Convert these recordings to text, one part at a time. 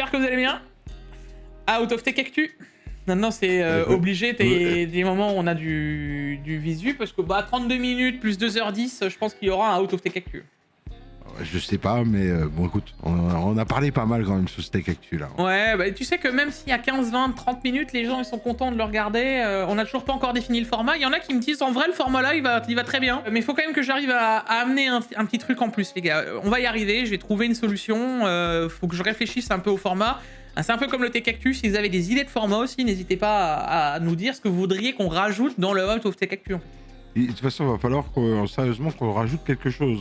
j'espère que vous allez bien. Out of Tech Actu. Maintenant, c'est obligé, des moments où on a du visu, parce que 32 minutes plus 2h10, je pense qu'il y aura un Out of Tech Actu. Je sais pas, mais bon, écoute, on a parlé pas mal quand même sur ce Tech Actu là. Ouais, tu sais que même s'il y a 15, 20, 30 minutes, les gens ils sont contents de le regarder. On a toujours pas encore défini le format. Il y en a qui me disent en vrai, le format là, il va très bien. Mais il faut quand même que j'arrive à amener un petit truc en plus, les gars. On va y arriver, je vais trouver une solution. Faut que je réfléchisse un peu au format. C'est un peu comme le Tech Actu. Si vous avez des idées de format aussi, n'hésitez pas à nous dire ce que vous voudriez qu'on rajoute dans le Out of Tech Actu. Et de toute façon, il va falloir sérieusement qu'on rajoute quelque chose.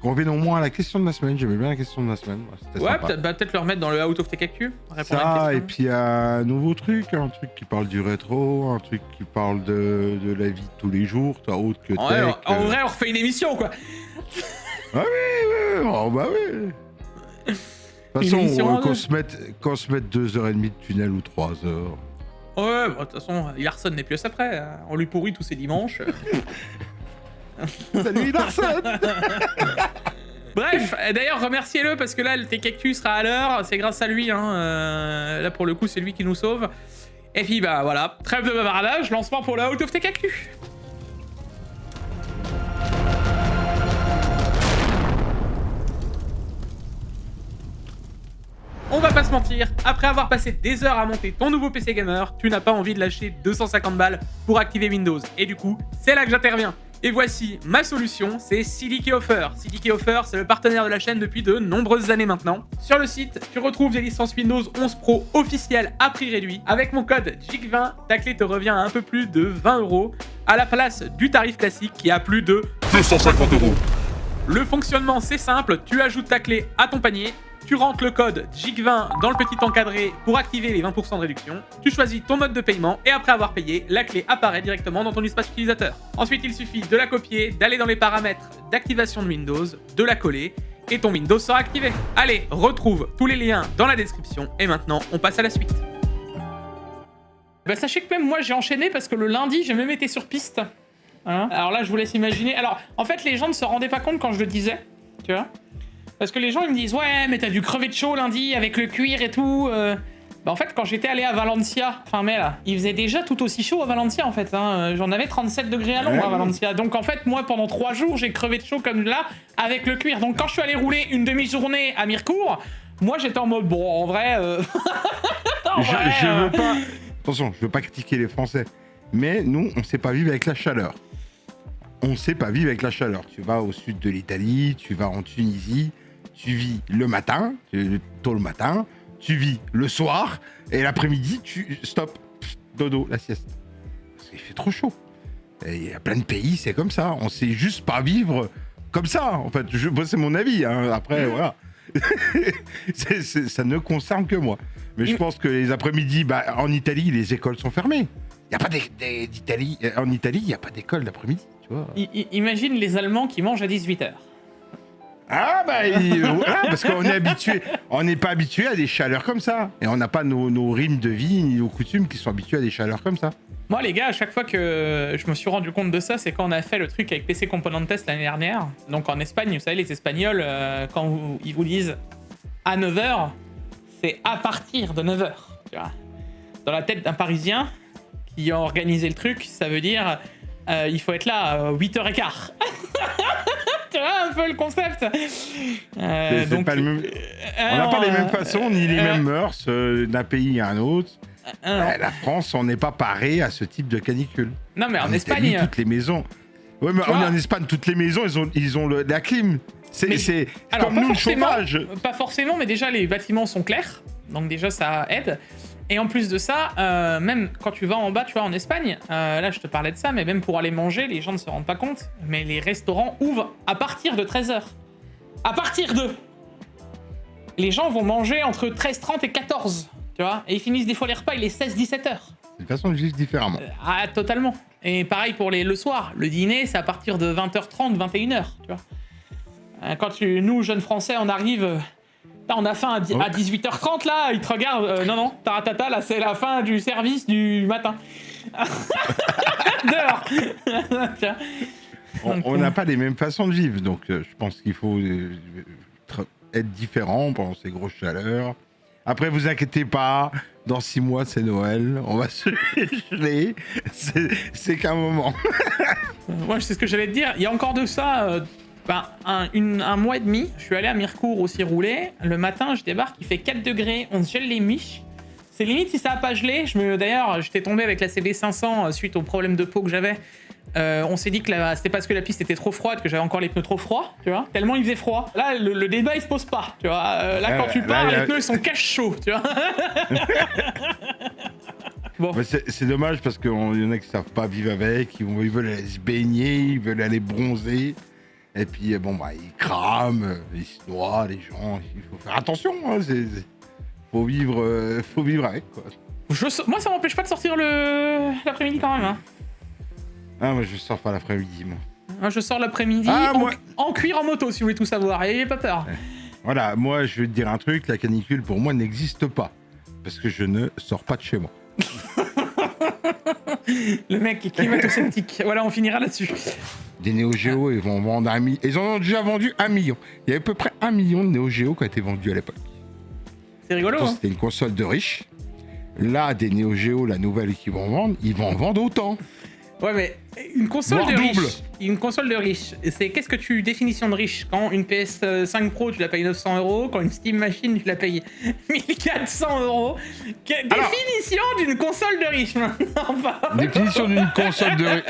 Qu'on revienne au moins à la question de la semaine. J'aimais bien la question de la semaine. Ouais, peut-être le remettre dans le Out of Tech Actu. Ça, et puis un nouveau truc, un truc qui parle du rétro, un truc qui parle de la vie de tous les jours, autre que tech. Ouais, en vrai, on refait une émission, quoi. Ah oui, oh, bah oui. De toute façon, qu'on se mette 2h30 de tunnel ou 3h. Ouais, de toute façon, Larson n'est plus après. On lui pourrit tous ses dimanches. Salut Larson. Bref, d'ailleurs, remerciez-le parce que là, le Tech Actu sera à l'heure. C'est grâce à lui. Là, pour le coup, c'est lui qui nous sauve. Et puis, voilà. Trêve de bavardage, lancement pour le Out of Tech Actu. On va pas se mentir, après avoir passé des heures à monter ton nouveau PC gamer, tu n'as pas envie de lâcher 250 balles pour activer Windows. Et du coup, c'est là que j'interviens. Et voici ma solution, c'est CDK Offer. CDK Offer, c'est le partenaire de la chaîne depuis de nombreuses années maintenant. Sur le site, tu retrouves des licences Windows 11 Pro officielles à prix réduit. Avec mon code JIC20, ta clé te revient à un peu plus de 20 € à la place du tarif classique qui a plus de 250 €. Le fonctionnement, c'est simple, tu ajoutes ta clé à ton panier, tu rentres le code JIC20 dans le petit encadré pour activer les 20% de réduction, tu choisis ton mode de paiement et après avoir payé, la clé apparaît directement dans ton espace utilisateur. Ensuite, il suffit de la copier, d'aller dans les paramètres d'activation de Windows, de la coller et ton Windows sera activé. Allez, retrouve tous les liens dans la description et maintenant, on passe à la suite. Sachez que même moi, j'ai enchaîné parce que le lundi, j'ai même été sur piste. Hein, alors là, je vous laisse imaginer. Alors, en fait, les gens ne se rendaient pas compte quand je le disais, tu vois. Parce que les gens, ils me disent « Ouais, mais t'as dû crever de chaud lundi avec le cuir et tout. » En fait, quand j'étais allé à Valencia, fin mai, là, il faisait déjà tout aussi chaud à Valencia, en fait. Hein. J'en avais 37 degrés à l'ombre à Valencia. Donc, en fait, moi, pendant 3 jours, j'ai crevé de chaud comme là, avec le cuir. Donc, quand je suis allé rouler une demi-journée à Mirecourt, moi, j'étais en mode « Bon, en vrai... je veux pas... Attention, je veux pas critiquer les Français. Mais nous, on sait pas vivre avec la chaleur. On sait pas vivre avec la chaleur. Tu vas au sud de l'Italie, tu vas en Tunisie, tu vis le matin, tôt le matin, tu vis le soir, et l'après-midi, tu stop, dodo, la sieste. Parce qu'il fait trop chaud. Et il y a plein de pays, c'est comme ça. On sait juste pas vivre comme ça, en fait. C'est mon avis, hein. Après, voilà. Ça ne concerne que moi. Mais je pense que les après-midi, en Italie, les écoles sont fermées. Il n'y a pas d'Italie. En Italie, il n'y a pas d'école d'après-midi, tu vois. Imagine les Allemands qui mangent à 18h. Ah voilà, parce qu'on est habitué, on n'est pas habitué à des chaleurs comme ça. Et on n'a pas nos rythmes de vie ni nos coutumes qui sont habitués à des chaleurs comme ça. Moi les gars, à chaque fois que je me suis rendu compte de ça, c'est quand on a fait le truc avec PC Component Test l'année dernière. Donc en Espagne, vous savez, les Espagnols, quand ils vous disent à 9h, c'est à partir de 9h. Tu vois. Dans la tête d'un Parisien qui a organisé le truc, ça veut dire il faut être là à 8h15. Tu vois un peu le concept. Donc, pas le même... on n'a pas les mêmes façons ni les mêmes mœurs d'un pays à un autre. La France, on n'est pas paré à ce type de canicule. Non mais en Espagne, Espagne, toutes les maisons. Ouais, mais en Espagne, toutes les maisons, ils ont la clim. C'est comme nous le chauffage. Pas forcément, mais déjà les bâtiments sont clairs, donc déjà ça aide. Et en plus de ça, même quand tu vas en bas, tu vois, en Espagne, là je te parlais de ça, mais même pour aller manger, les gens ne se rendent pas compte, mais les restaurants ouvrent à partir de 13h. À partir de... Les gens vont manger entre 13h30 et 14h, tu vois, et ils finissent des fois les repas, il est 16-17h. C'est une façon de vivre différemment. Totalement. Et pareil pour le soir, le dîner, c'est à partir de 20h30, 21h, tu vois. Quand nous, jeunes Français, on arrive... Là, on a faim à 18h30, là, ils te regardent. Non, taratata, là, c'est la fin du service du matin. Dehors. On n'a pas les mêmes façons de vivre, donc je pense qu'il faut être différent pendant ces grosses chaleurs. Après, vous inquiétez pas, dans 6 mois, c'est Noël, on va se geler, c'est qu'un moment. Moi, c'est ce que j'allais te dire. Il y a encore de ça, un mois et demi, je suis allé à Mirecourt aussi rouler. Le matin, je débarque, il fait 4 degrés, on se gèle les miches. C'est limite si ça a pas gelé. D'ailleurs, j'étais tombé avec la CB500 suite au problème de peau que j'avais. On s'est dit que c'était parce que la piste était trop froide, que j'avais encore les pneus trop froids, tu vois. Tellement il faisait froid. Là, le débat, il se pose pas, tu vois. Là, quand tu pars, les pneus, ils sont cache chauds, tu vois. Bon. C'est dommage parce qu'il y en a qui savent pas vivre avec, ils veulent aller se baigner, ils veulent aller bronzer. Et puis, bon, bah, ils crament, ils se noient, les gens. Il faut faire attention, hein. Faut vivre avec, quoi. Moi, ça m'empêche pas de sortir l'après-midi quand même, hein. Ah, moi, je sors pas l'après-midi, moi. Moi, je sors l'après-midi en cuir en moto, si vous voulez tout savoir. Et j'ai pas peur. Voilà, moi, je vais te dire un truc. La canicule, pour moi, n'existe pas. Parce que je ne sors pas de chez moi. Le mec qui est climato-sceptique. Voilà, on finira là-dessus. Des Neo Geo, ils vont vendre 1 million. Ils en ont déjà vendu 1 million. Il y avait à peu près 1 million de Neo Geo qui a été vendu à l'époque. C'est rigolo, hein. C'était une console de riches. Là, des Neo Geo, la nouvelle qu'ils vont vendre, ils vont en vendre autant. Ouais, mais une console de riche. Une console de riche, c'est qu'est-ce que tu définition de riche? Quand une PS5 Pro, tu la payes 900 €, quand une Steam Machine, tu la payes 1400 €. Définition d'une console de riche maintenant. Définition d'une console de riche.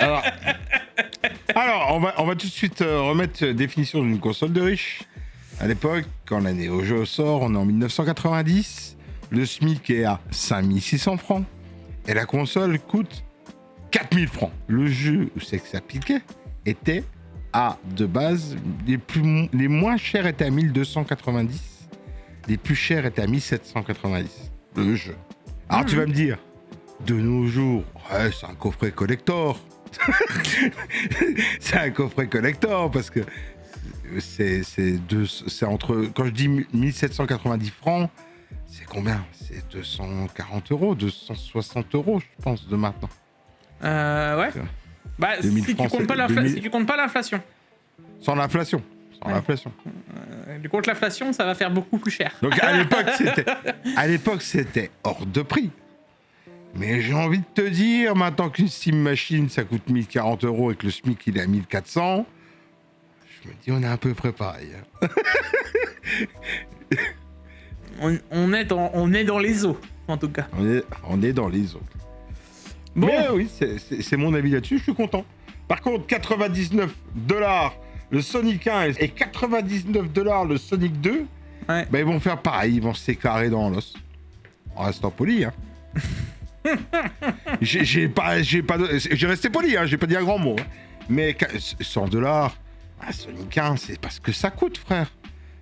Alors on va tout de suite remettre définition d'une console de riche. À l'époque, quand la Neo Geo sort, on est en 1990. Le SMIC est à 5600 francs. Et la console coûte 4000 francs. Le jeu où c'est que ça piquait était de base, les moins chers étaient à 1290, les plus chers étaient à 1790, le jeu. Alors tu vas me dire, de nos jours, ouais, c'est un coffret collector. C'est un coffret collector parce que c'est entre, quand je dis 1790 francs, c'est combien? C'est 240 €, 260 €, je pense, de maintenant. Ouais. Bah, si tu comptes pas l'inflation. Sans l'inflation. Du coup, l'inflation, ça va faire beaucoup plus cher. Donc à l'époque, c'était hors de prix. Mais j'ai envie de te dire, maintenant qu'une Steam Machine, ça coûte 1040 € et que le SMIC, il est à 1400, je me dis, on est à peu près pareil. On est dans les eaux, en tout cas. On est dans les eaux. Bon. Mais oui, c'est mon avis là-dessus, je suis content. Par contre, 99 $ le Sonic 1 et 99 $ le Sonic 2, ouais. Bah, ils vont faire pareil, ils vont s'éclarer dans l'os. En restant poli, hein. J'ai resté poli, hein, j'ai pas dit un grand mot. Hein. Mais 100 $, un Sonic 1, c'est parce que ça coûte, frère.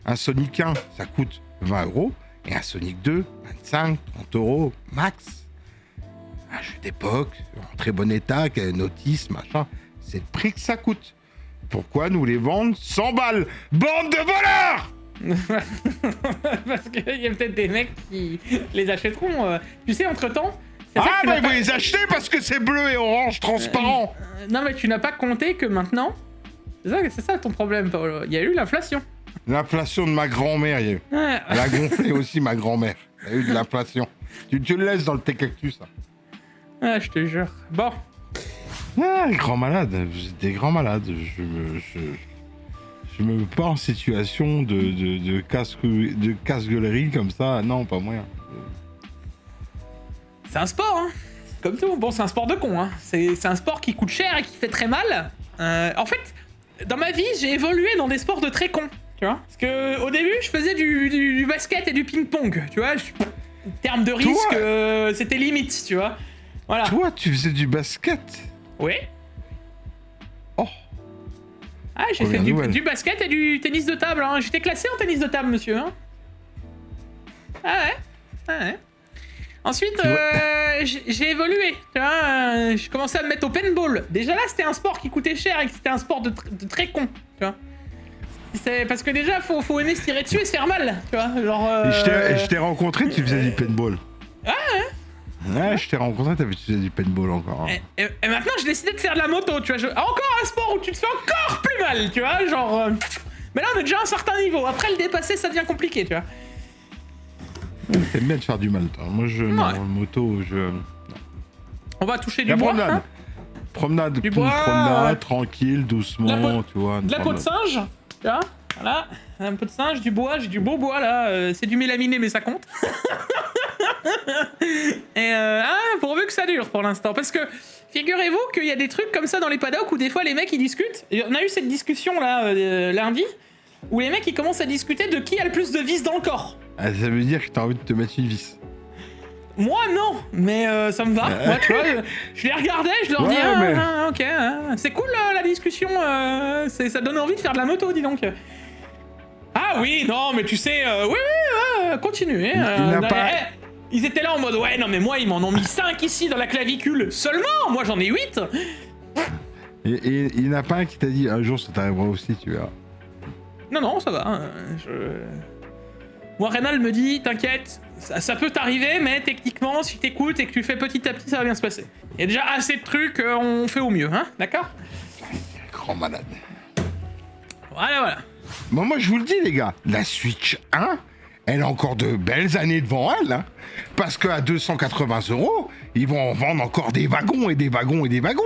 Un Sonic 1, ça coûte 20 € et un Sonic 2, 25, 30 € max. Un jeu d'époque, en très bon état, qui a une notice, machin, c'est le prix que ça coûte. Pourquoi nous les vendre 100 balles? Bande de voleurs! Parce qu'il y a peut-être des mecs qui les achèteront. Tu sais, entre-temps... Ils vont les acheter parce que c'est bleu et orange transparent. Non, mais tu n'as pas compté que maintenant... C'est ça ton problème, Paolo. Il y a eu l'inflation. L'inflation de ma grand-mère, il y a eu. Elle a gonflé aussi, ma grand-mère. Il y a eu de l'inflation. Tu le laisses dans le Tech-Actu, ça. Ah, je te jure. Bon. Ah, grand malade. Vous êtes des grands malades. Je me mets pas en situation de casse-gueulerie comme ça. Non, pas moyen. C'est un sport, hein. Comme tout. Bon, c'est un sport de con, hein. C'est un sport qui coûte cher et qui fait très mal. En fait, dans ma vie, j'ai évolué dans des sports de très cons. Tu vois? Parce que au début, je faisais du basket et du ping-pong. Tu vois? En termes de risque, c'était limite, tu vois? Voilà. Toi, tu faisais du basket? Oui. Oh. Ah, j'ai fait du basket et du tennis de table. Hein. J'étais classé en tennis de table, monsieur. Hein. Ah ouais. Ensuite, j'ai évolué. Tu vois, j'ai commencé à me mettre au paintball. Déjà là, c'était un sport qui coûtait cher et c'était un sport de très con. Tu vois. C'est parce que déjà, faut aimer se tirer dessus et se faire mal. Tu vois, genre. Je t'ai rencontré, tu faisais du paintball. Ah ouais. Ouais, je t'ai rencontré, tu faisais du paintball encore. Et maintenant, j'ai décidé de faire de la moto, tu vois. Encore un sport où tu te fais encore plus mal, tu vois. Genre, Mais là, on est déjà à un certain niveau. Après, le dépasser, ça devient compliqué, tu vois. T'aimes bien te faire du mal, toi. Moi, non, moto, On va toucher la du bois. promenade. Hein, Promenade, du petite bois, promenade, tranquille, doucement, tu vois. de la peau de singe, tu vois. Voilà, un peu de singe, du bois, j'ai du beau bois là, c'est du mélaminé mais ça compte. Et pourvu que ça dure pour l'instant, parce que figurez-vous qu'il y a des trucs comme ça dans les paddocks où des fois les mecs ils discutent. Et on a eu cette discussion là lundi, où les mecs ils commencent à discuter de qui a le plus de vis dans le corps. Ah, ça veut dire que t'as envie de te mettre une vis. Moi non, mais ça me va. Moi, tu vois, je les regardais, je leur dis ok, c'est cool la discussion, ça donne envie de faire de la moto, dis donc. Ah oui, non, mais tu sais, oui, continuez. Ils étaient là en mode, ouais, non, mais moi, ils m'en ont mis 5 ici dans la clavicule. Seulement, moi, j'en ai 8. Et il n'y en a pas un qui t'a dit, un jour, ça t'arrivera aussi, tu verras. Non, ça va. Moi, Rénal me dit, t'inquiète, ça peut t'arriver, mais techniquement, si t'écoutes et que tu fais petit à petit, ça va bien se passer. Il y a déjà assez de trucs, on fait au mieux, hein, d'accord? Grand malade. Voilà. Bon, moi, je vous le dis, les gars, la Switch 1, elle a encore de belles années devant elle, hein, parce qu'à 280 €, ils vont en vendre encore des wagons et des wagons et des wagons.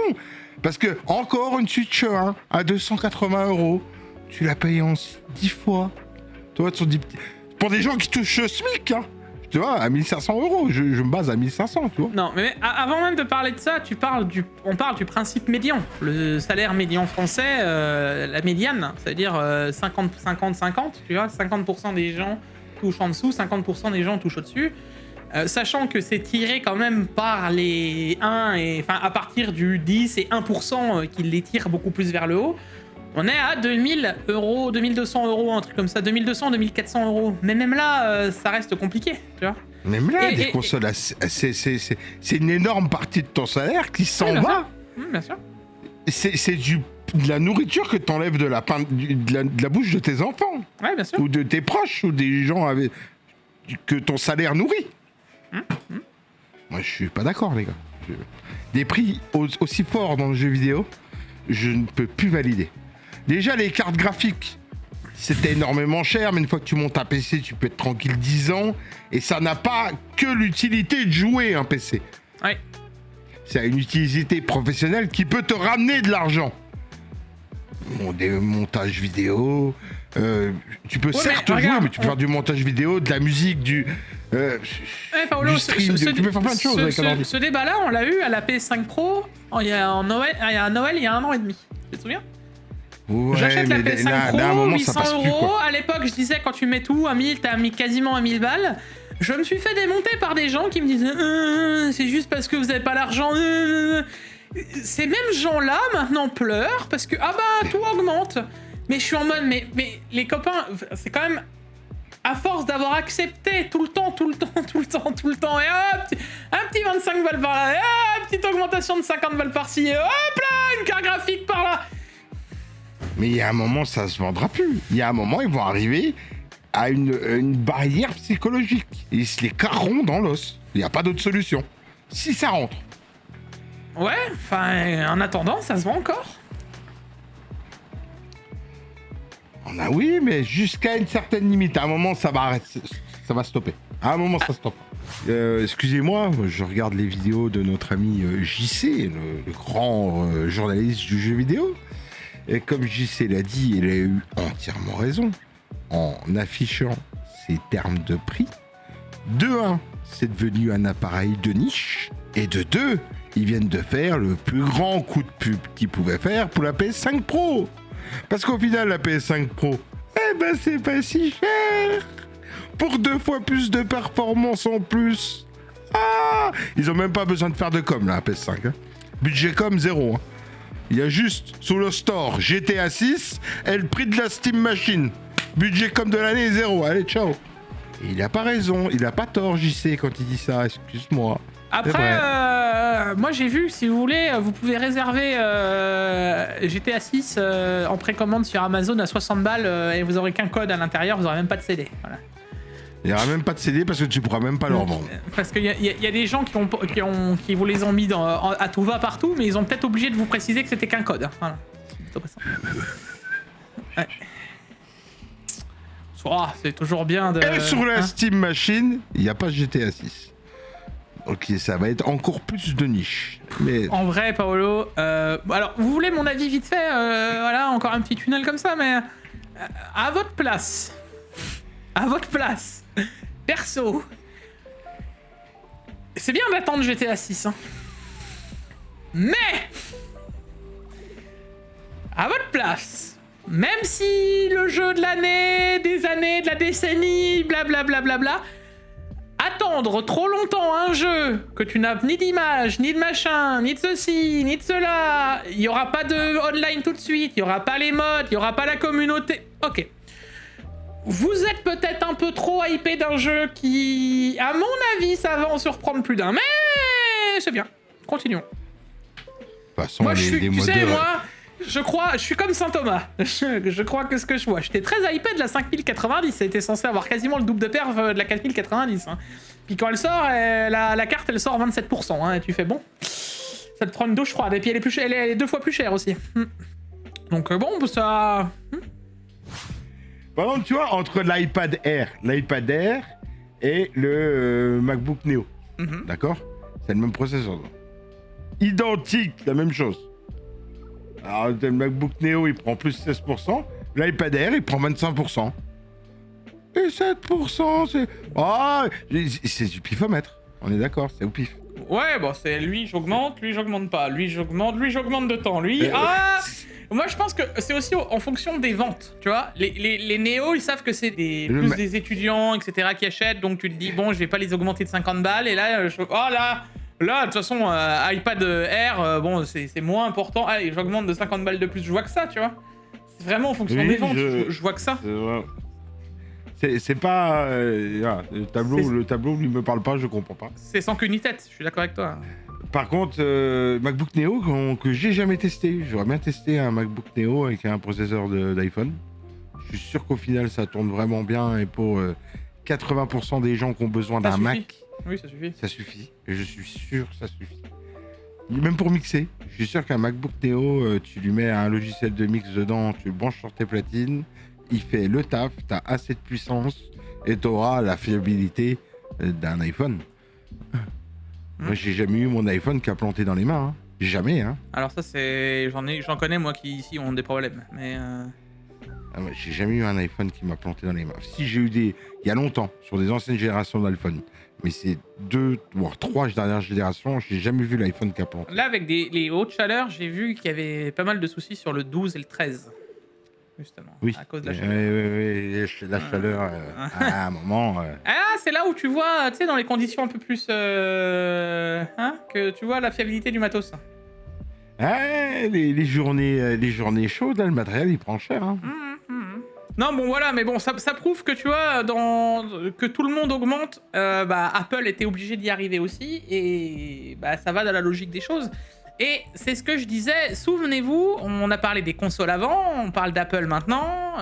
Parce que, encore une Switch 1 à 280 €, tu l'as payé en 10 fois. Toi, pour des gens qui touchent le SMIC, hein, tu vois, à 1500 €, je me base à 1500, tu vois. Non, mais avant même de parler de ça, on parle du principe médian. Le salaire médian français, la médiane, c'est-à-dire 50-50-50, tu vois, 50% des gens touchent en dessous, 50% des gens touchent au-dessus. Sachant que c'est tiré quand même par les 1 et enfin à partir du 10 et 1% qui les tirent beaucoup plus vers le haut. On est à 2000 €, 2200 €, un truc comme ça, 2200, 2400 €. Mais même là, ça reste compliqué, tu vois. Même là, des consoles, c'est une énorme partie de ton salaire qui s'en va. Bien sûr. C'est de la nourriture que t'enlèves de la bouche de tes enfants. Ouais, bien sûr. Ou de tes proches, ou des gens que ton salaire nourrit. Moi, je suis pas d'accord, les gars. Des prix aussi forts dans le jeu vidéo, je ne peux plus valider. Déjà, les cartes graphiques, c'était énormément cher, mais une fois que tu montes un PC, tu peux être tranquille 10 ans, et ça n'a pas que l'utilité de jouer un PC. Ouais. C'est une utilité professionnelle qui peut te ramener de l'argent. Des montages vidéo, tu peux certes jouer, mais tu peux faire du montage vidéo, de la musique, du stream, tu peux faire plein de choses avec un ordi. Ce débat-là, on l'a eu à la PS5 Pro il y a Noël, il y a 1 an et demi. Tu te souviens? Ouais, j'achète la PS5 Pro, moment, 800 €. À l'époque, je disais, quand tu mets tout à 1000, t'as mis quasiment à 1000 balles. Je me suis fait démonter par des gens qui me disaient c'est juste parce que vous avez pas l'argent. Ces mêmes gens-là, maintenant, pleurent parce que, tout augmente. Mais je suis en mode, mais les copains, c'est quand même... À force d'avoir accepté tout le temps, et hop, un petit 25 balles par là, et hop, petite augmentation de 50 balles par-ci, et hop là, une carte graphique par là. Mais il y a un moment, ça se vendra plus. Il y a un moment, ils vont arriver à une barrière psychologique. Ils se les carreront dans l'os. Il n'y a pas d'autre solution. Si ça rentre. Ouais, enfin, en attendant, ça se vend encore. Oui, mais jusqu'à une certaine limite. À un moment, ça va arrêter. Ça va stopper. À un moment, ça stoppe. Excusez-moi, je regarde les vidéos de notre ami JC, le grand journaliste du jeu vidéo. Et comme JC l'a dit, il a eu entièrement raison en affichant ces termes de prix. De 1, c'est devenu un appareil de niche. Et de 2, ils viennent de faire le plus grand coup de pub qu'ils pouvaient faire pour la PS5 Pro. Parce qu'au final, la PS5 Pro, c'est pas si cher. Pour 2 fois plus de performance en plus. Ils ont même pas besoin de faire de com, là, la PS5. Budget com, 0. Il y a juste, sous le store, GTA 6 et le prix de la Steam Machine. Budget com de l'année, 0. Allez, ciao. Et il a pas raison, il a pas tort, JC, quand il dit ça, excuse-moi. Après, moi j'ai vu, si vous voulez, vous pouvez réserver GTA 6 en précommande sur Amazon à 60 balles et vous aurez qu'un code à l'intérieur, vous aurez même pas de CD. Voilà. Il n'y aura même pas de CD parce que tu pourras même pas leur vendre. Parce qu'il y a des gens qui vous les ont mis à tout va partout, mais ils ont peut-être obligé de vous préciser que c'était qu'un code. Voilà. C'est plutôt ça. Ouais. c'est toujours bien de... Et sur la Steam Machine, il n'y a pas GTA 6. Ok, ça va être encore plus de niche. Mais... En vrai, Paolo, alors, vous voulez mon avis vite fait voilà, encore un petit tunnel comme ça, mais... à votre place, perso, c'est bien d'attendre GTA 6, hein. Mais... à votre place, même si le jeu de l'année, des années, de la décennie, blablabla, attendre trop longtemps un jeu que tu n'as ni d'image, ni de machin, ni de ceci, ni de cela, il n'y aura pas de online tout de suite, il n'y aura pas les mods, il n'y aura pas la communauté. Ok. Vous êtes peut-être un peu trop hypé d'un jeu qui, à mon avis, ça va en surprendre plus d'un, mais c'est bien. Continuons. De toute façon, Moi, je suis comme Saint Thomas. Je crois que ce que je vois. J'étais très hypé de la 5090. Ça était censé avoir quasiment le double de perf de la 4090. Hein. Puis quand elle sort, la carte, elle sort 27%. Hein, et tu fais bon. Ça te prend une douche froide. Et puis elle est 2 fois plus chère aussi. Donc bon, ça... Par exemple, tu vois, entre l'iPad Air et le MacBook Neo, d'accord? C'est le même processeur. Identique, la même chose. Alors, le MacBook Neo, il prend plus 16%. L'iPad Air, il prend 25%. Et 7%, c'est... Oh, c'est du pifomètre. On est d'accord, c'est au pif. Ouais, bon, c'est lui, j'augmente pas. Lui, j'augmente de temps. Lui, moi, je pense que c'est aussi en fonction des ventes, tu vois. Les néos, ils savent que c'est des étudiants, etc., qui achètent. Donc, tu te dis, bon, je vais pas les augmenter de 50 balles. Et là, Là, de toute façon, iPad Air, bon, c'est moins important. Allez, j'augmente de 50 balles de plus, je vois que ça, tu vois. C'est vraiment en fonction des ventes, je vois que ça. C'est pas... le tableau lui me parle pas, je comprends pas. C'est sans queue ni tête, je suis d'accord avec toi. Par contre, MacBook Neo, que j'ai jamais testé. J'aurais bien testé un MacBook Neo avec un processeur d'iPhone. Je suis sûr qu'au final, ça tourne vraiment bien. Et pour 80% des gens qui ont besoin d'un Mac... Oui, ça suffit. Ça suffit. Je suis sûr que ça suffit. Même pour mixer. Je suis sûr qu'un MacBook Neo, tu lui mets un logiciel de mix dedans, tu le branches sur tes platines, il fait le taf, t'as assez de puissance et t'auras la fiabilité d'un iPhone. Moi, j'ai jamais eu mon iPhone qui a planté dans les mains. Hein. Jamais. Hein. Alors ça, c'est... J'en connais, moi, qui ici ont des problèmes. Mais... j'ai jamais eu un iPhone qui m'a planté dans les mains. Si, j'ai eu il y a longtemps, sur des anciennes générations d'iPhone. Mais c'est 2 voire 3 dernières générations, j'ai jamais vu l'iPhone qui a planté. Là, avec les hautes chaleurs, j'ai vu qu'il y avait pas mal de soucis sur le 12 et le 13. Justement. Oui. À cause de la chaleur. Oui, la chaleur, à un moment... Ah, c'est là où tu vois, tu sais, dans les conditions un peu plus... que tu vois la fiabilité du matos. Les journées chaudes, là, le matériel, il prend cher. Hein. Non, bon, voilà, mais bon, ça prouve que, tu vois, que tout le monde augmente. Apple était obligé d'y arriver aussi, et ça va dans la logique des choses. Et c'est ce que je disais, souvenez-vous, on a parlé des consoles avant, on parle d'Apple maintenant.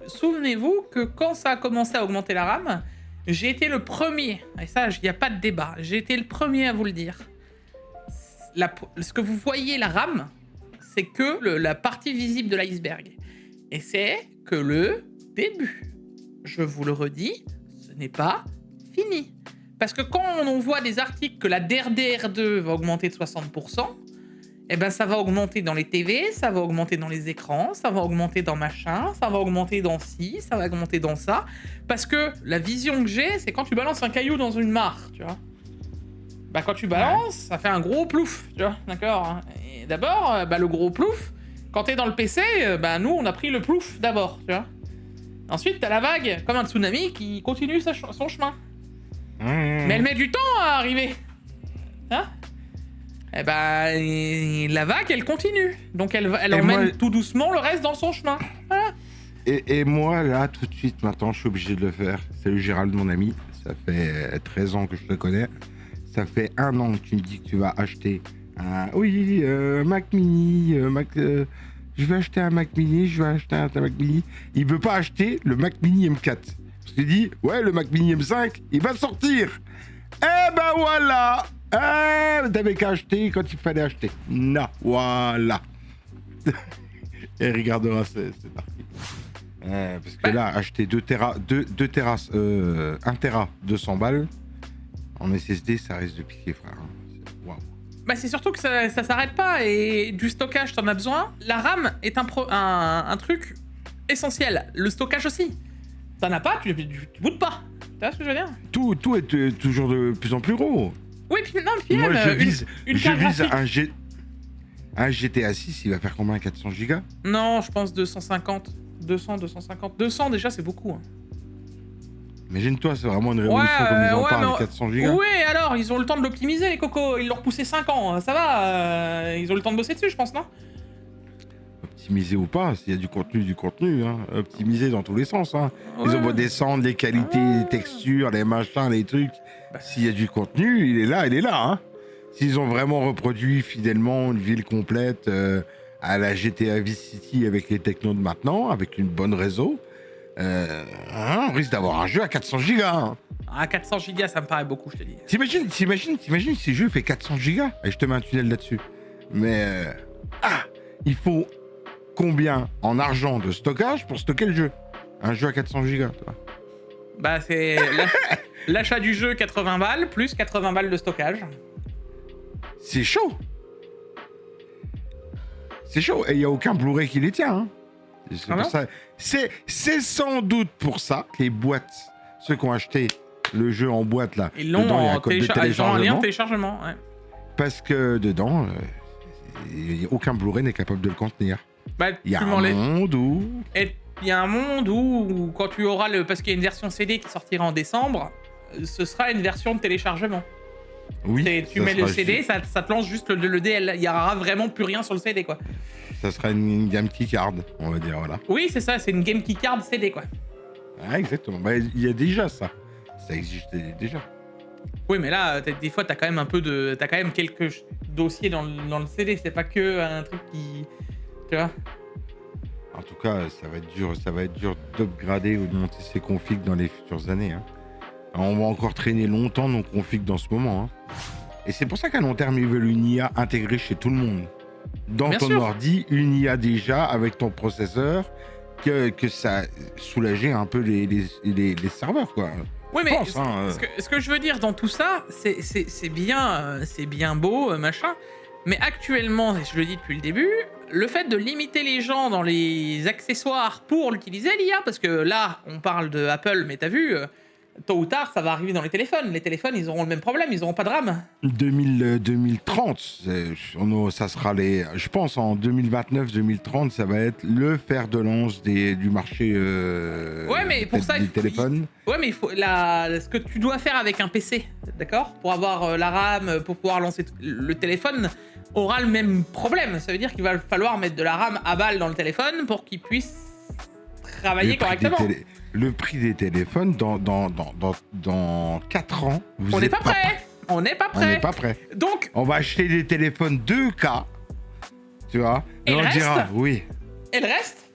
Souvenez-vous que quand ça a commencé à augmenter la RAM, j'ai été le premier, et ça, il n'y a pas de débat, j'ai été le premier à vous le dire. Ce que vous voyez, la RAM, c'est que la partie visible de l'iceberg. Et c'est que le début. Je vous le redis, ce n'est pas fini. Parce que quand on voit des articles que la DRDR2 va augmenter de 60%, eh ben ça va augmenter dans les TV, ça va augmenter dans les écrans, ça va augmenter dans machin, ça va augmenter dans ci, ça va augmenter dans ça. Parce que la vision que j'ai, c'est quand tu balances un caillou dans une mare, tu vois. Quand tu balances, ça fait un gros plouf, tu vois, d'accord. Et d'abord, le gros plouf, quand t'es dans le PC, nous, on a pris le plouf d'abord, tu vois. Ensuite, t'as la vague, comme un tsunami, qui continue son chemin. Mais elle met du temps à arriver. Hein? La vague, elle continue. Donc, elle emmène tout doucement le reste dans son chemin. Voilà. Et moi, là, tout de suite, maintenant, je suis obligé de le faire. Salut Gérald, mon ami. Ça fait 13 ans que je te connais. Ça fait 1 an que tu me dis que tu vas acheter un Mac Mini, je vais acheter un Mac Mini, Il veut pas acheter le Mac Mini M4. Parce qu'il dit, ouais, le Mac Mini M5, il va sortir. Eh ben voilà. T'avais qu'à acheter quand il fallait acheter. Non, voilà. Et regardera, c'est parti. Parce que là, acheter 1 Tera 200 balles en SSD, ça risque de piquer, frère. Waouh. Bah c'est surtout que ça s'arrête pas et du stockage t'en as besoin. La RAM est un truc essentiel. Le stockage aussi. T'en as pas, tu bootes pas. Tu vois ce que je veux dire? Tout est toujours de plus en plus gros. Oui, puis non, puis Moi, même, je vise carte graphique. un GTA 6, il va faire combien? 400 gigas? Non, je pense 250. 250. 200 déjà, c'est beaucoup. Hein. Imagine-toi, c'est vraiment une révolution comme ils en parlent, 400 gigas. Oui, alors, ils ont le temps de l'optimiser, les cocos. Ils l'ont repoussé 5 ans. Ça va, ils ont le temps de bosser dessus, je pense, non? Optimiser ou pas, s'il y a du contenu, hein. Optimiser dans tous les sens. Hein. Ouais. Ils ont beau descendre les qualités, les textures, les machins, les trucs. S'il y a du contenu, il est là. Hein. S'ils ont vraiment reproduit fidèlement une ville complète à la GTA Vice City avec les technos de maintenant, avec une bonne réseau, on risque d'avoir un jeu à 400 gigas. Hein. À 400 gigas, ça me paraît beaucoup, je te dis. T'imagines si le jeu fait 400 gigas et je te mets un tunnel là-dessus. Mais il faut combien en argent de stockage pour stocker le jeu? Un jeu à 400 gigas, toi. Bah, c'est l'achat du jeu 80 balles plus 80 balles de stockage. C'est chaud. C'est chaud. Et il n'y a aucun Blu-ray qui les tient. Hein. C'est pour ça. C'est sans doute pour ça que les boîtes, ceux qui ont acheté le jeu en boîte là, ils l'ont en un lien de téléchargement. Ouais. Parce que dedans, aucun Blu-ray n'est capable de le contenir. Bah, il y a un monde où... Il y a un monde où quand tu auras parce qu'il y a une version CD qui sortira en décembre, ce sera une version de téléchargement. Oui. Tu mets le CD, ça te lance juste le DL. Il y aura vraiment plus rien sur le CD, quoi. Ça sera une Game Key Card, on va dire, voilà. Oui, c'est ça, c'est une Game Key Card CD, quoi. Ah, exactement. Bah, il y a déjà ça. Ça existait déjà. Oui, mais là, des fois, t'as quand même t'as quand même quelques dossiers dans le CD. C'est pas que un truc qui... Tu vois? En tout cas, ça va être dur d'upgrader ou de monter ses configs dans les futures années. Hein. On va encore traîner longtemps nos configs dans ce moment. Hein. Et c'est pour ça qu'à long terme, ils veulent une IA intégrée chez tout le monde. Dans ton ordi, une IA déjà avec ton processeur, que ça soulageait un peu les serveurs, quoi. Oui, mais ce que je veux dire dans tout ça, c'est bien beau, machin. Mais actuellement, et je le dis depuis le début, le fait de limiter les gens dans les accessoires pour l'utiliser, l'IA, parce que là, on parle de Apple, mais t'as vu, tôt ou tard, ça va arriver dans les téléphones. Les téléphones, ils auront le même problème, ils auront pas de RAM. 2030, ça sera je pense en 2029-2030, ça va être le fer de lance du marché pour ça, des téléphones. Ouais, mais il faut ce que tu dois faire avec un PC, d'accord? Pour avoir la RAM, pour pouvoir lancer le téléphone, aura le même problème. Ça veut dire qu'il va falloir mettre de la RAM à balle dans le téléphone pour qu'il puisse travailler correctement. Le prix des téléphones, dans 4 ans, on n'est pas prêt. On n'est pas prêt. Donc, on va acheter des téléphones 2K, tu vois, et on dira oui. Et le reste.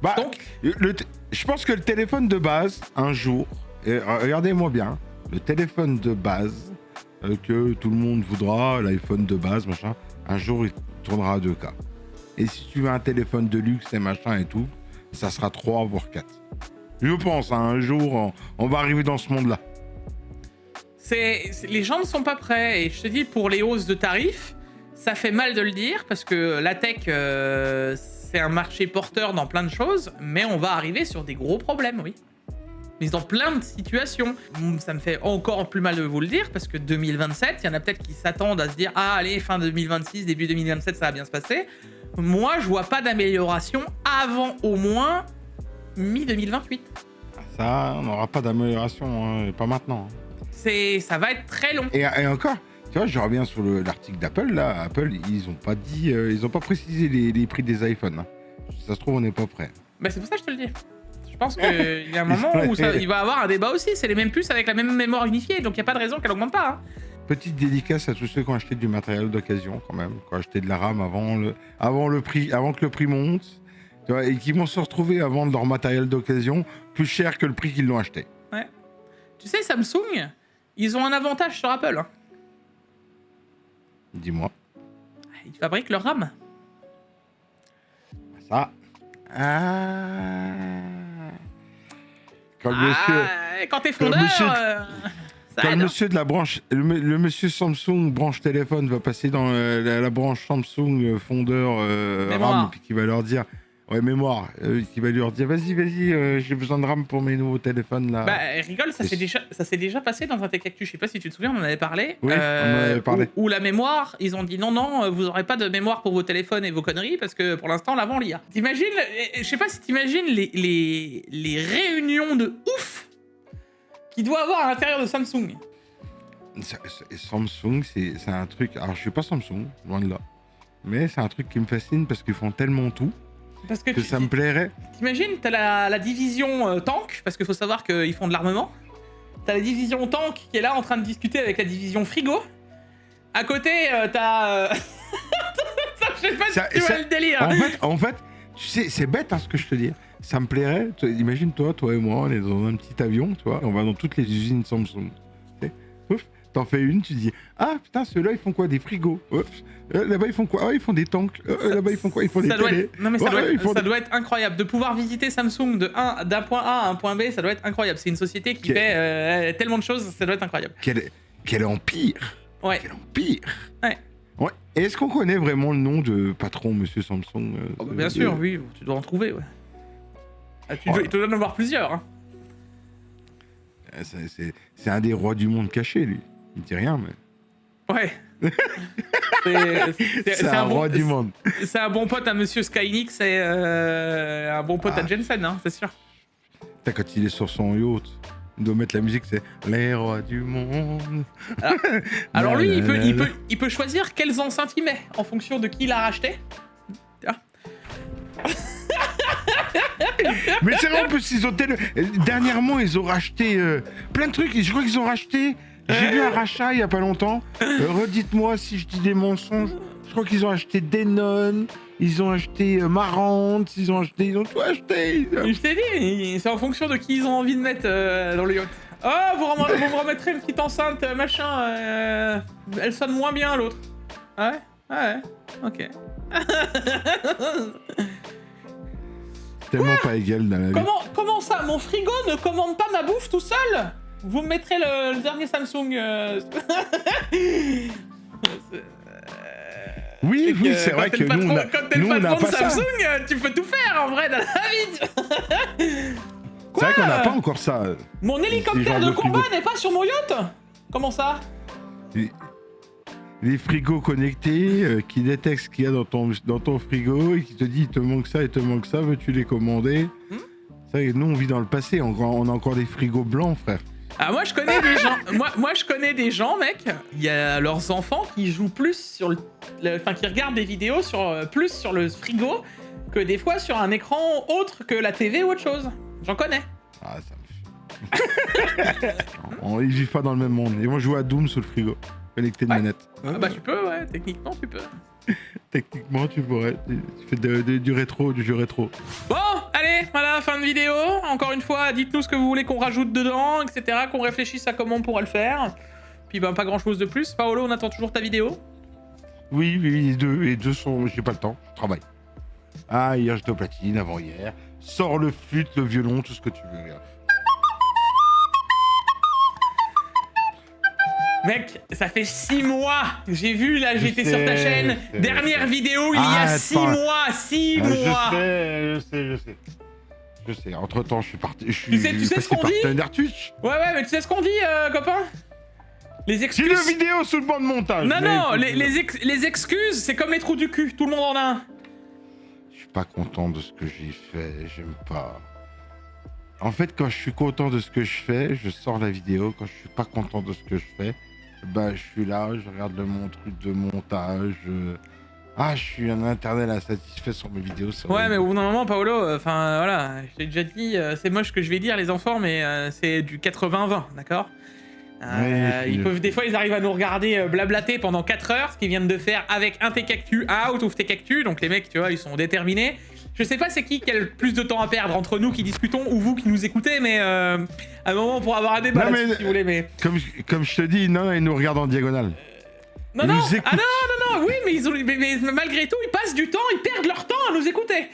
Bah, donc, je pense que le téléphone de base, un jour, regardez-moi bien, le téléphone de base que tout le monde voudra, l'iPhone de base, machin, un jour il tournera à 2K. Et si tu veux un téléphone de luxe et machin et tout, ça sera 3 voire 4. Je pense, hein, un jour, on va arriver dans ce monde-là. Les gens ne sont pas prêts. Et je te dis, pour les hausses de tarifs, ça fait mal de le dire, parce que la tech, c'est un marché porteur dans plein de choses, mais on va arriver sur des gros problèmes, oui. Mais dans plein de situations. Ça me fait encore plus mal de vous le dire, parce que 2027, il y en a peut-être qui s'attendent à se dire « Ah, allez, fin 2026, début 2027, ça va bien se passer ». Moi, je vois pas d'amélioration avant au moins mi-2028. Ça, on n'aura pas d'amélioration, hein, pas maintenant. Ça va être très long. Et encore, tu vois, je reviens sur l'article d'Apple, là. Apple, ils ont pas dit, ils ont pas précisé les prix des iPhones. Hein. Ça se trouve, on n'est pas prêt. Bah, c'est pour ça que je te le dis. Je pense qu'il y a un moment où il va y avoir un débat aussi. C'est les mêmes puces avec la même mémoire unifiée, donc il n'y a pas de raison qu'elle augmente pas. Hein. Petite dédicace à tous ceux qui ont acheté du matériel d'occasion, quand même, qui ont acheté de la RAM avant que le prix monte, tu vois, et qui vont se retrouver à vendre leur matériel d'occasion plus cher que le prix qu'ils l'ont acheté. Ouais. Tu sais, Samsung, ils ont un avantage sur Apple. Hein. Dis-moi. Ils fabriquent leur RAM. Ça, Ah. Quand le monsieur... Quand t'es fondeur, ça Quand aide. le monsieur de la branche, le monsieur Samsung branche téléphone va passer dans la branche Samsung fondeur Mémoire. RAM, puis qui va leur dire, ouais mémoire, qui va leur dire, vas-y, j'ai besoin de RAM pour mes nouveaux téléphones là. Bah, rigole, ça s'est déjà passé dans un Tech Actu. Je sais pas si tu te souviens, on en avait parlé. Oui, on en avait parlé. Où la mémoire, ils ont dit non, vous aurez pas de mémoire pour vos téléphones et vos conneries parce que pour l'instant, l'avant l'IA. T'imagines, je sais pas si t'imagines les réunions de ouf qu'il doit avoir à l'intérieur de Samsung. Samsung, c'est un truc. Alors, je suis pas Samsung, loin de là. Mais c'est un truc qui me fascine parce qu'ils font tellement tout Parce que que ça me plairait. t'imagines, t'as la division tank, parce qu'il faut savoir qu'ils font de l'armement. T'as la division tank qui est là en train de discuter avec la division frigo. À côté, t'as. Je sais pas si tu vois le délire. En fait, tu sais, c'est bête hein, ce que je te dis. Ça me plairait. Imagine toi et moi, on est dans un petit avion, tu vois, et on va dans toutes les usines Samsung. Ouf, t'en fais une, tu dis ah putain ceux-là ils font quoi, des frigos. Là-bas ils font quoi, ah ils font des tanks. Là-bas ils font quoi, ils font des télés. Non mais ça doit être incroyable de pouvoir visiter Samsung d'un point A à un point B, ça doit être incroyable. C'est une société qui fait tellement de choses, ça doit être incroyable. Quel empire. Ouais. Quel empire. Ouais. Ouais. Et est-ce qu'on connaît vraiment le nom de patron Monsieur Samsung Bien sûr, oui, tu dois en trouver, ouais. Il te doit en avoir plusieurs. Hein. C'est un des rois du monde caché, lui. Il dit rien, mais... Ouais. C'est un roi du monde. C'est un bon pote à Monsieur Skynix et un bon pote à Jensen, hein, c'est sûr. Putain, quand il est sur son yacht, il doit mettre la musique, c'est les rois du monde. Alors lui, il peut choisir quelles enceintes il met en fonction de qui il a racheté. Mais c'est vrai, en plus, dernièrement, ils ont racheté plein de trucs. Je crois qu'ils ont racheté... J'ai vu un rachat il y a pas longtemps. Redites-moi si je dis des mensonges. Je crois qu'ils ont acheté Denon, ils ont acheté Marantz, ils ont tout acheté. Je t'ai dit, c'est en fonction de qui ils ont envie de mettre dans le yacht. Oh, vous me remettrez une petite enceinte, machin. Elle sonne moins bien, l'autre. Ah ouais? Ah ouais, ok. Tellement pas égal dans la vie. Comment ça? Mon frigo ne commande pas ma bouffe tout seul? Vous me mettrez le dernier Samsung. Oui, c'est vrai que nous, quand t'es le patron de Samsung, tu peux tout faire en vrai dans la vie. C'est vrai qu'on n'a pas encore ça. Mon hélicoptère de combat n'est pas sur mon yacht? Comment ça? Les frigos connectés qui détectent ce qu'il y a dans ton frigo et qui te dit il te manque ça, veux-tu les commander? C'est vrai que nous on vit dans le passé, on a encore des frigos blancs, frère. Ah, moi je connais des gens, moi je connais des gens, mec, il y a leurs enfants qui jouent plus sur enfin qui regardent des vidéos plus sur le frigo que des fois sur un écran autre que la TV ou autre chose. J'en connais. Ah, ça me fait... Ils vivent pas dans le même monde. Ils vont jouer à Doom sous le frigo, connecté de manette. Ah bah tu peux, ouais, techniquement tu peux. Techniquement tu pourrais, tu fais du rétro, du jeu rétro. Bon, allez, voilà, fin de vidéo. Encore une fois, dites-nous ce que vous voulez qu'on rajoute dedans, etc. Qu'on réfléchisse à comment on pourrait le faire. Puis ben, pas grand-chose de plus. Paolo, on attend toujours ta vidéo. Oui, les deux sont... J'ai pas le temps, je travaille. Ah, hier j'étais au platine, avant-hier. Sors le flûte, le violon, tout ce que tu veux. Regarde. Mec, ça fait 6 mois. J'ai vu, là, j'étais sur ta chaîne. Dernière vidéo, il y a 6 mois. 6 mois. Je sais. Entre-temps, je suis parti. Tu sais ce qu'on dit? Twitch. Ouais, mais tu sais ce qu'on dit, copain? Les excuses... J'ai le vidéo sous le banc de montage. Non, les excuses, c'est comme les trous du cul. Tout le monde en a un. Je suis pas content de ce que j'ai fait. J'aime pas. En fait, quand je suis content de ce que je fais, je sors la vidéo. Quand je suis pas content de ce que je fais, bah, je suis là, je regarde mon truc de montage. Ah, je suis un internet insatisfait sur mes vidéos. Ouais, mais au bout d'un moment, Paolo, enfin, voilà, je t'ai déjà dit, c'est moche que je vais dire, les enfants, mais c'est du 80-20, d'accord? Des fois, ils arrivent à nous regarder blablater pendant 4 heures, ce qu'ils viennent de faire avec un Tech Actu, out of Tech Actu, donc les mecs, tu vois, ils sont déterminés. Je sais pas c'est qui a le plus de temps à perdre entre nous qui discutons ou vous qui nous écoutez, mais à un moment on pourra avoir un débat là-dessus si vous voulez. Mais comme je te dis, non, ils nous regardent en diagonale. Non, oui, mais malgré tout ils passent du temps, ils perdent leur temps à nous écouter.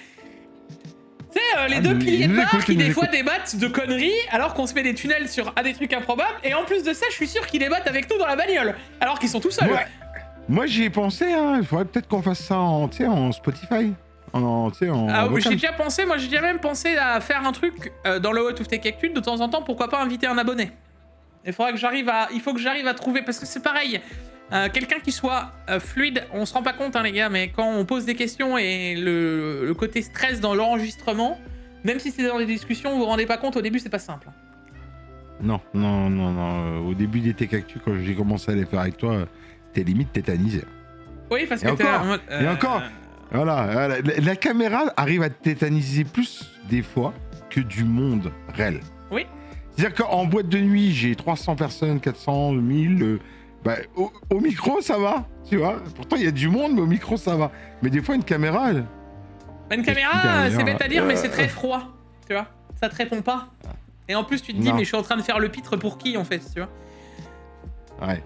Tu sais, les Ah, deux nous- piliers de nous bar écoute, qui nous des fois écoute. débattent de conneries alors qu'on se met des tunnels sur des trucs improbables et en plus de ça je suis sûr qu'ils débattent avec nous dans la bagnole alors qu'ils sont tout seuls. Moi, j'y ai pensé, hein. Il faudrait peut-être qu'on fasse ça en, tu sais, en Spotify. Tu sais, en Ah, vocal. j'ai déjà pensé, moi j'ai déjà même pensé à faire un truc dans le What of Tech Actu de temps en temps, pourquoi pas inviter un abonné. Il faut que j'arrive à trouver, parce que c'est pareil, quelqu'un qui soit fluide, on se rend pas compte hein les gars, mais quand on pose des questions et le côté stress dans l'enregistrement, même si c'est dans des discussions, vous vous rendez pas compte, au début c'est pas simple. Non. Au début des Tech Actu, quand j'ai commencé à les faire avec toi, t'es limite tétanisé. Oui, parce Et que encore, en mode, et encore. Voilà, la caméra arrive à te tétaniser plus des fois que du monde réel. Oui. C'est-à-dire qu'en boîte de nuit, j'ai 300 personnes, 400, 1000. Au micro, ça va, tu vois. Pourtant, il y a du monde, mais au micro, ça va. Mais des fois, une caméra, Une caméra, c'est bête à dire, mais c'est très froid, tu vois. Ça te répond pas. Et en plus, tu te dis, Non. mais je suis en train de faire le pitre pour qui, en fait, tu vois. ouais.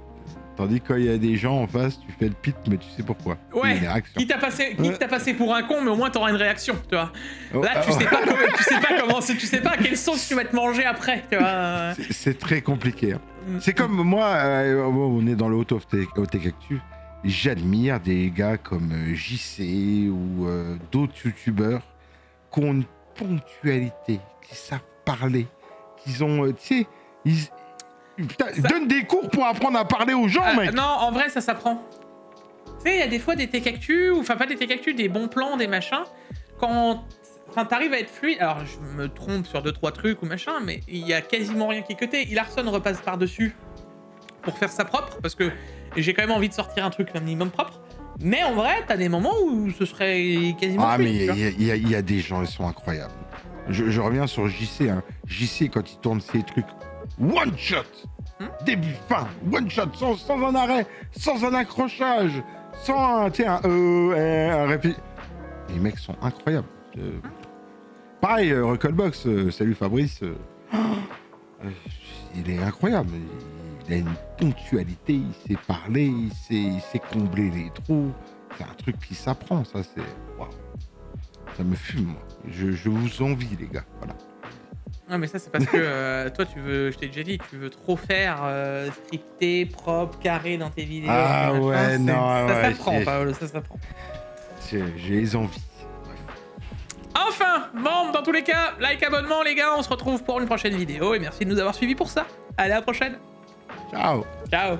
Tandis que quand il y a des gens en face, tu fais le pit, mais tu sais pourquoi. Ouais. Il y a des réactions. Qui t'a passé pour un con, mais au moins t'auras une réaction, tu vois. Oh, Là, tu sais pas à quelle sauce tu vas te manger après, tu vois. C'est très compliqué. Hein. C'est comme moi, on est dans le Out of Tech Actu. J'admire des gars comme JC ou d'autres youtubeurs qui ont une ponctualité, qui savent parler, qui ont, tu sais, putain, donne des cours pour apprendre à parler aux gens, mec. Non, en vrai, ça s'apprend. Tu sais, il y a des fois des tech actu, enfin pas des tech actu, des bons plans, des machins. Quand t'arrives à être fluide, alors je me trompe sur 2-3 trucs ou machin, mais il y a quasiment rien qui est cuté. Ilarson repasse par-dessus pour faire ça propre, parce que j'ai quand même envie de sortir un truc un minimum propre. Mais en vrai, t'as des moments où ce serait quasiment Ah, fluide, mais tu vois. il y a des gens, ils sont incroyables. Je reviens sur JC. Hein. JC, quand il tourne ses trucs, one shot, début, fin, one shot, sans un arrêt, sans un accrochage, sans un répit. Les mecs sont incroyables. Pareil, Recallbox, salut Fabrice. Il est incroyable. Il a une ponctualité, il sait parler, il sait combler les trous. C'est un truc qui s'apprend, ça, c'est... Waouh. Ça me fume, moi. Je vous envie, les gars. Voilà. Non mais ça c'est parce que toi tu veux, je t'ai déjà dit, tu veux trop faire scripté, propre, carré dans tes vidéos. Ah tes machins, ouais, non, ça ouais, s'apprend, Paolo, ça s'apprend. J'ai les envies. Enfin, bon, dans tous les cas, like, abonnement les gars, on se retrouve pour une prochaine vidéo et merci de nous avoir suivis pour ça. Allez, à la prochaine. Ciao. Ciao.